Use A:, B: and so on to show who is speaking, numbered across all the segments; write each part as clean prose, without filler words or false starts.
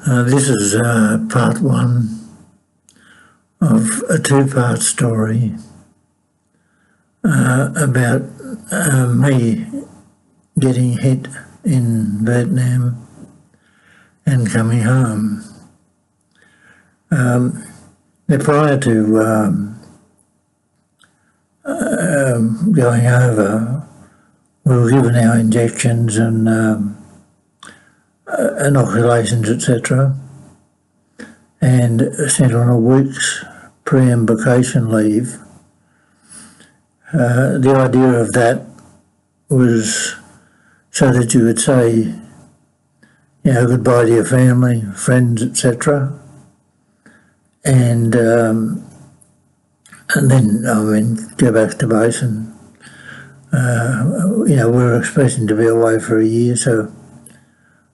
A: This is part one of a two-part story about me getting hit in Vietnam and coming home. Prior to going over, we were given our injections and inoculations, etc., and sent on a week's pre-embarkation leave. The idea of that was so that you would say, goodbye to your family, friends, etc., and then, go back to base. And we were expecting to be away for a year, so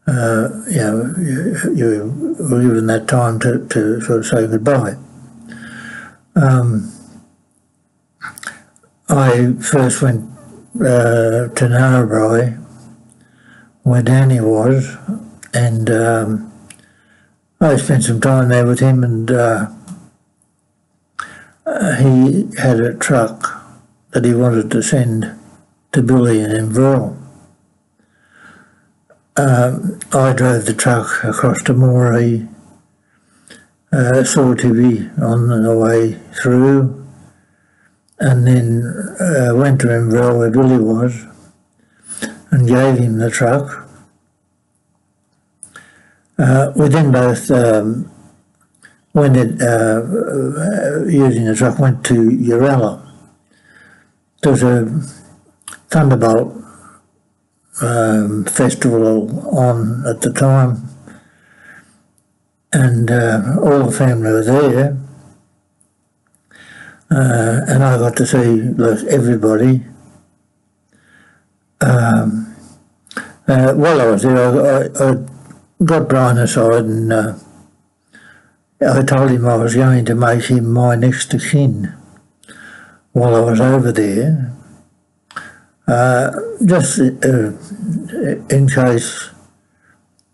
A: you were given that time to sort of say goodbye. I first went to Narrabri, where Danny was, and I spent some time there with him, and he had a truck that he wanted to send to Billy in Inverell. I drove the truck across to Moree, saw Tibby on the way through, and then went to Inverell where Billy was and gave him the truck. We then both using the truck, went to Uralla. There was a Thunderbolt festival on at the time, and all the family were there, and I got to see everybody. While I was there, I got Brian aside, and I told him I was going to make him my next of kin while I was over there. Just in case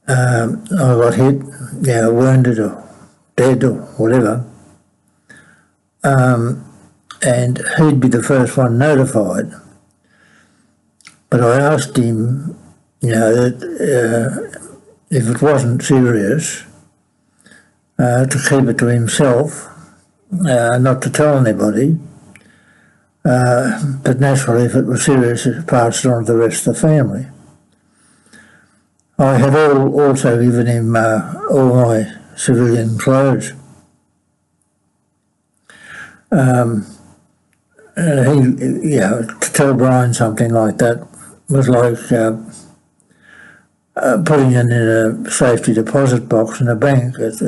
A: I got hit, wounded or dead or whatever, and he'd be the first one notified. But I asked him, that if it wasn't serious, to keep it to himself, not to tell anybody. But naturally, if it was serious, it passed on to the rest of the family. I had also given him all my civilian clothes. To tell Brian something like that was like putting it in a safety deposit box in a bank. It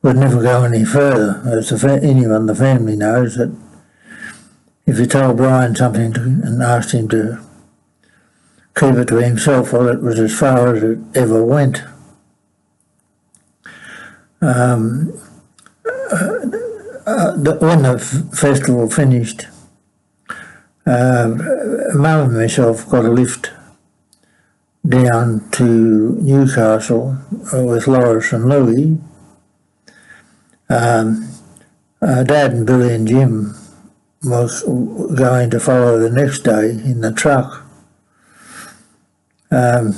A: would never go any further. As anyone in the family knows that if you told Brian something and asked him to keep it to himself, well, it was as far as it ever went. When the festival finished, Mum and myself got a lift down to Newcastle with Loris and Louie. Dad and Billy and Jim was going to follow the next day in the truck. I'm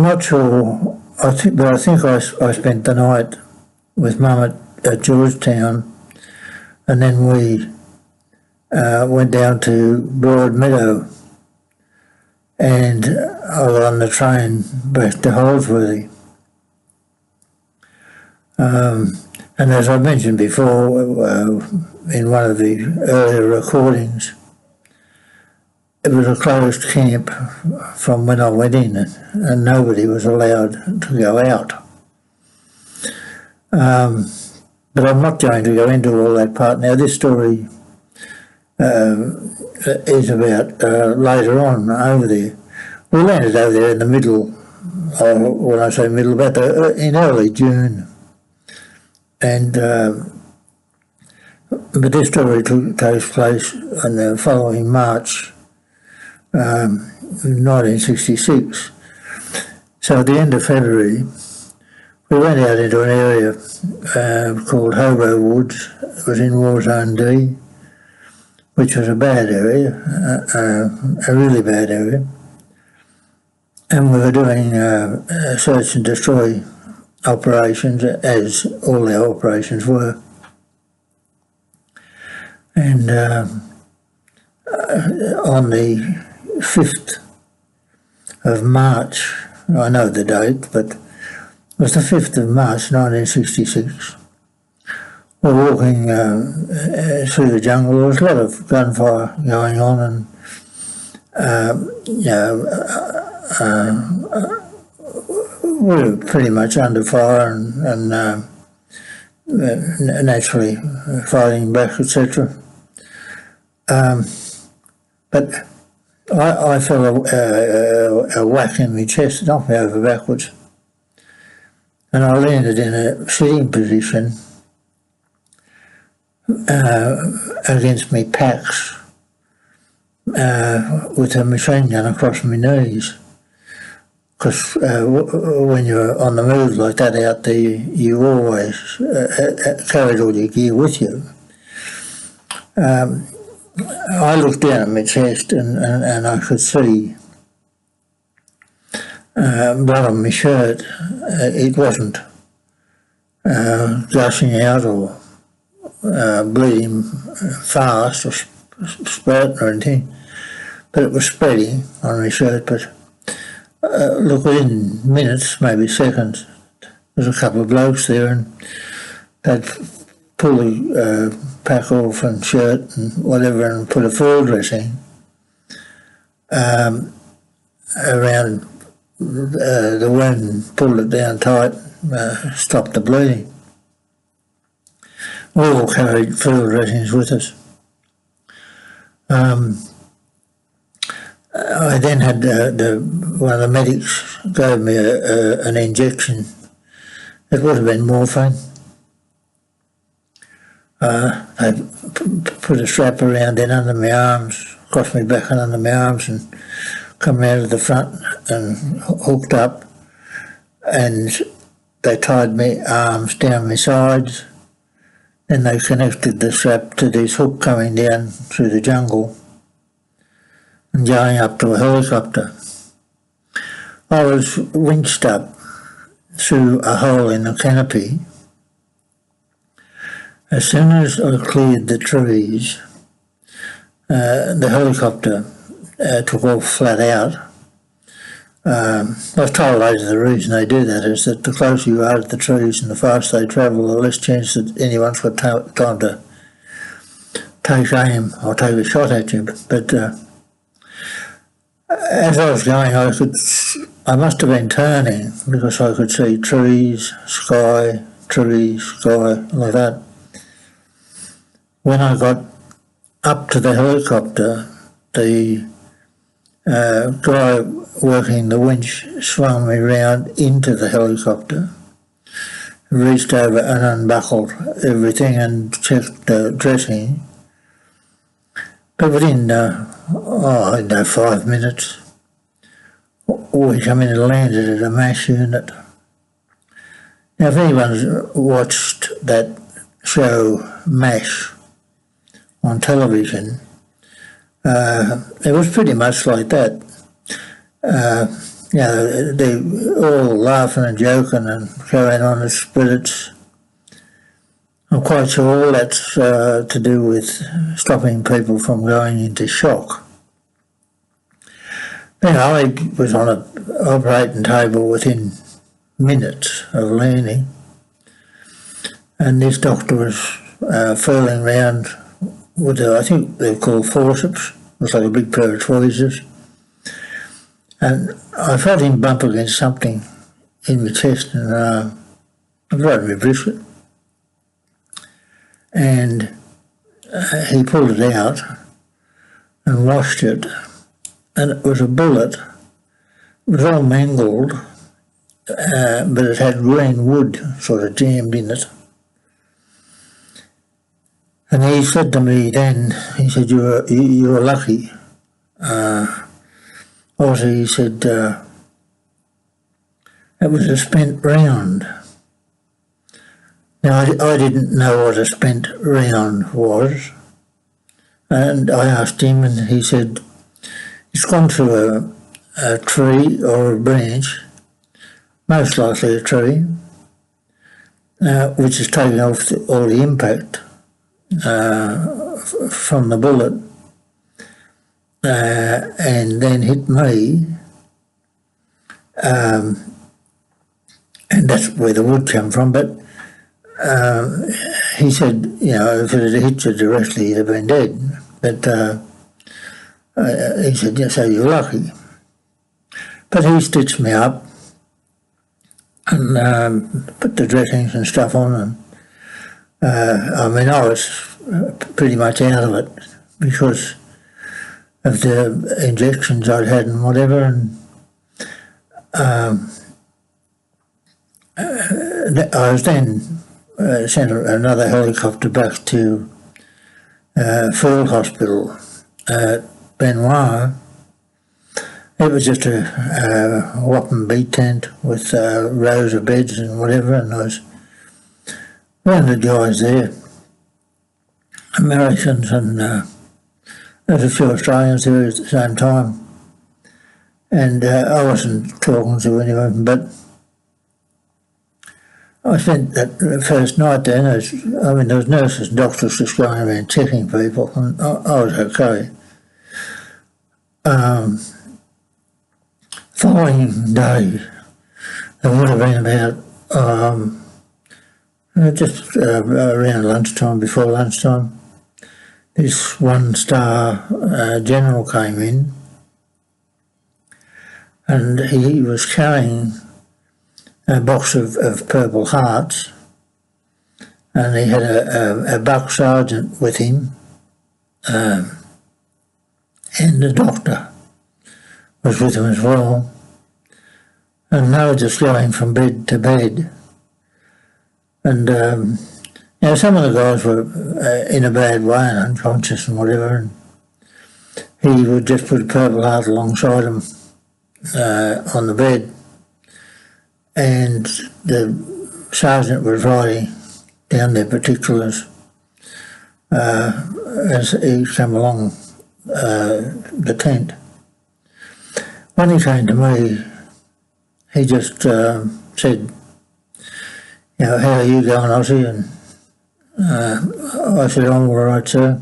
A: not sure. I think I spent the night with Mum at Georgetown, and then we went down to Broadmeadow, and I got on the train back to Holsworthy. And as I mentioned before, in one of the earlier recordings, it was a closed camp from when I went in, and nobody was allowed to go out. But I'm not going to go into all that part now. This story is about later on over there. We landed over there in the middle, when I say middle, in early June. And but this story takes place in the following March, 1966. So at the end of February, we went out into an area called Hobo Woods. It was in War Zone D, which was a bad area, a really bad area. And we were doing search and destroy operations, as all our operations were. And on the 5th of March, I know the date, but it was the 5th of March 1966. We're walking through the jungle. There was a lot of gunfire going on, and we were pretty much under fire and naturally fighting back, etc. But I felt a whack in my chest, knocked me over backwards, and I landed in a sitting position against me packs with a machine gun across my knees. Because when you're on the move like that out there, you always carried all your gear with you. I looked down at my chest and I could see blood on my shirt. It wasn't gushing out or bleeding fast or spurting or anything, but it was spreading on my shirt. But look, within minutes, maybe seconds, there was a couple of blokes there and they'd pull the pack off and shirt and whatever and put a full dressing around the wound and pulled it down tight, stopped the bleeding. We all carried field dressings with us. I then had one of the medics gave me an injection. It would have been morphine. They put a strap around in under my arms, across my back and under my arms, and come out of the front and hooked up, and they tied my arms down my sides. Then they connected the strap to this hook coming down through the jungle and going up to a helicopter. I was winched up through a hole in the canopy. As soon as I cleared the trees, the helicopter took off flat out. I was told later the reason they do that is that the closer you are to the trees and the faster they travel, the less chance that anyone's got time to take aim or take a shot at you. But as I was going, I must have been turning because I could see trees, sky, like that. When I got up to the helicopter, the guy working the winch swung me round into the helicopter, reached over and unbuckled everything and checked the dressing. But within, 5 minutes, we come in and landed at a MASH unit. Now, if anyone's watched that show MASH on television, it was pretty much like that. They all laughing and joking and carrying on as spirits. I'm quite sure all that's to do with stopping people from going into shock. I was on an operating table within minutes of landing, and this doctor was feeling around with, I think they're called forceps. It was like a big pair of tweezers. And I felt him bump against something in my chest, and I was right in my brisket. And he pulled it out and washed it, and it was a bullet. It was all mangled, but it had green wood sort of jammed in it. And he said to me then, he said, you were lucky. Also, he said, It was a spent round. Now, I didn't know what a spent round was, and I asked him, and he said, it's gone through a tree or a branch, most likely a tree, which has taken off all the impact from the bullet, and then hit me, and that's where the wood came from. But he said, you know, if it had hit you directly, you'd have been dead. But he said, yeah, so you're lucky. But he stitched me up and put the dressings and stuff on, and I mean, I was pretty much out of it because of the injections I'd had and whatever, and I was then sent another helicopter back to Field Hospital at Benoit. It was just a whopping beat tent with rows of beds and whatever, and there was 100 guys there, Americans, and there was a few Australians there at the same time. And I wasn't talking to anyone, but I spent that first night there. I mean, there was nurses and doctors just going around checking people, and I was okay. Following day, there would have been about just around lunchtime, before lunchtime, this one-star general came in, and he was carrying a box of Purple Hearts, and he had a buck sergeant with him, and the doctor was with him as well, and they were just going from bed to bed. And you know, some of the guys were in a bad way and unconscious and whatever, and he would just put a Purple Heart alongside him on the bed, and the sergeant was writing down their particulars as he came along the tent. When he came to me, he just said, you know, how are you going, Ozzy? And I said, I'm all right, sir.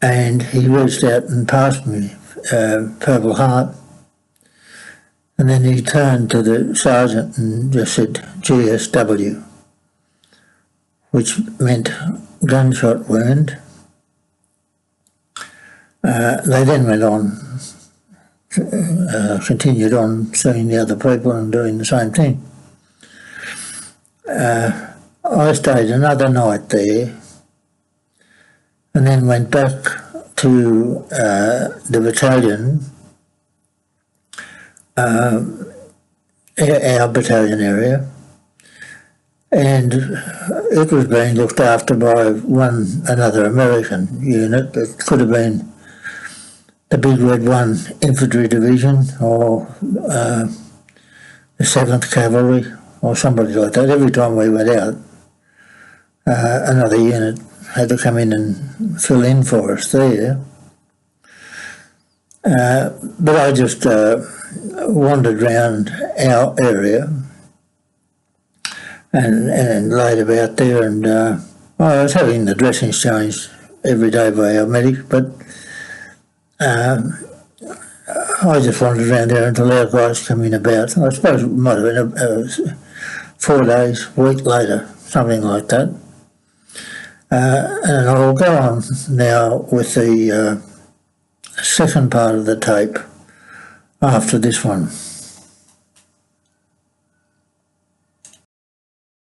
A: And he reached out and passed me Purple Heart. And then he turned to the sergeant and just said GSW, which meant gunshot wound. They then went on, continued on seeing the other people and doing the same thing. I stayed another night there and then went back to the battalion, our battalion area, and it was being looked after by another American unit. It could have been the Big Red 1 Infantry Division or the 7th Cavalry or somebody like that. Every time we went out, another unit had to come in and fill in for us there. But I just wandered round our area and laid about there, and I was having the dressings changed every day by our medic, but I just wandered around there until our guys come in about, I suppose it might have been 4 days, a week later, something like that. And I'll go on now with the second part of the tape after this one.